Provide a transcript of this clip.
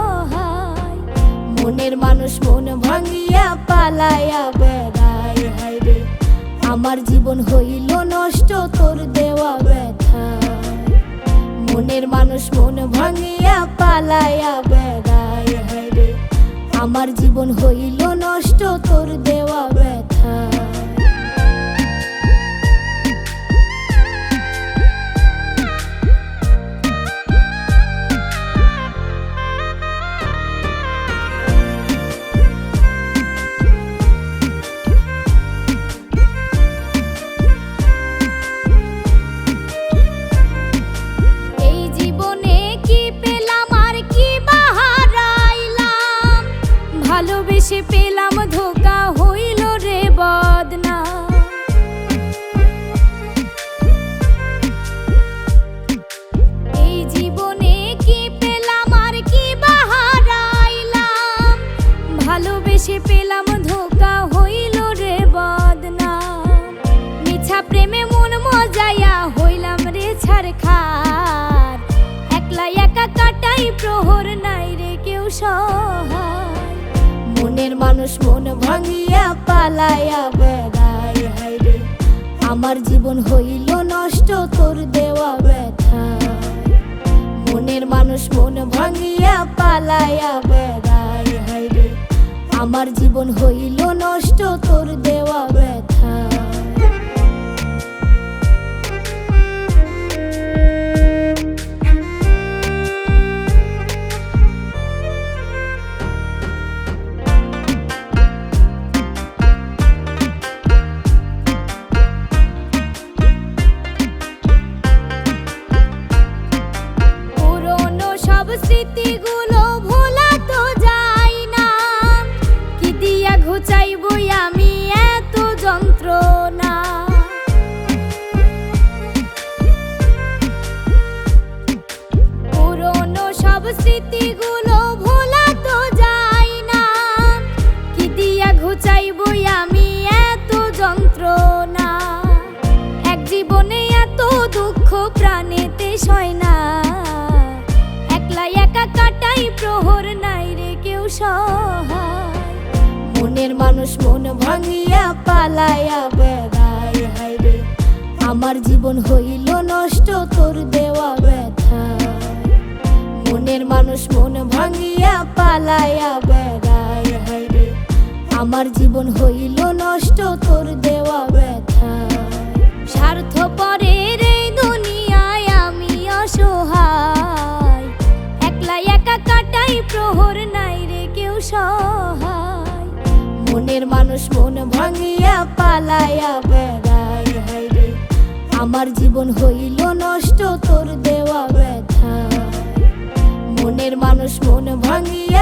সহায়। মনের মানুষ মন ভাঙিয়া পালাইয়া বেড়ায়, হায়রে আমার জীবন হইল নষ্ট তোর দেওয়া ব্যথায়। মনের মানুষ মন ভাঙিয়া পালাইয়া বেড়ায়, হায়রে আমার জীবন হইল নষ্ট তোর দেওয়া ব্যথায়। ভালোবেসে পেলাম ধোকা হইল রে বদনাম। এই জীবনে কি পেলাম আর কি বাহারাইলাম, ভালোবেসে পেলাম ধোকা হইল রে বদনাম। মিছা প্রেমে মন মজাইয়া হইলাম রে ছারখার, একলা একা কাটাই প্রহর নাই রে কেউ সহায়। মনের মানুষ মন ভাঙিয়া পালাইয়া বেড়ায়, হায়রে আমার জীবন হইল নষ্ট তোর দেওয়া ব্যথায়। মনের মানুষ মন ভাঙিয়া পালাইয়া বেড়ায়, হায়রে আমার জীবন হইল নষ্ট তোর দেওয়া ব্যথায়। স্মৃতিগুলো ভোলা তো যায় না, কি দিয়া ঘুচাইব আমি এত যন্ত্রণা। পুরনো সব স্মৃতিগুলো ভোলা তো যায় না, কি দিয়া ঘুচাইব আমি এত যন্ত্রণা। এক জীবনে এত দুঃখ প্রাণেতে সয় না, একা কাটাই প্রহর নাই রে কেউ সহায়। মনের মানুষ মন ভাঙিয়া পালাইয়া বেড়ায়, হায়রে আমার জীবন হইল নষ্ট তোর দেওয়া ব্যথায়। মনের মানুষ মন ভাঙিয়া পালাইয়া বেড়ায়, হায়রে আমার জীবন হইল নষ্ট তোর দেওয়া ব্যথায়। স্বার্থপরের এই দুনিয়ায় আমি অসহায়, একা কাটাই প্রহর নাই রে কেউ সহায়। মনের মানুষ মন ভাঙিয়া পালাইয়া বেড়ায়, হায়রে আমার জীবন হইল নষ্ট তোর দেওয়া ব্যথায়। মনের মানুষ মন ভাঙিয়া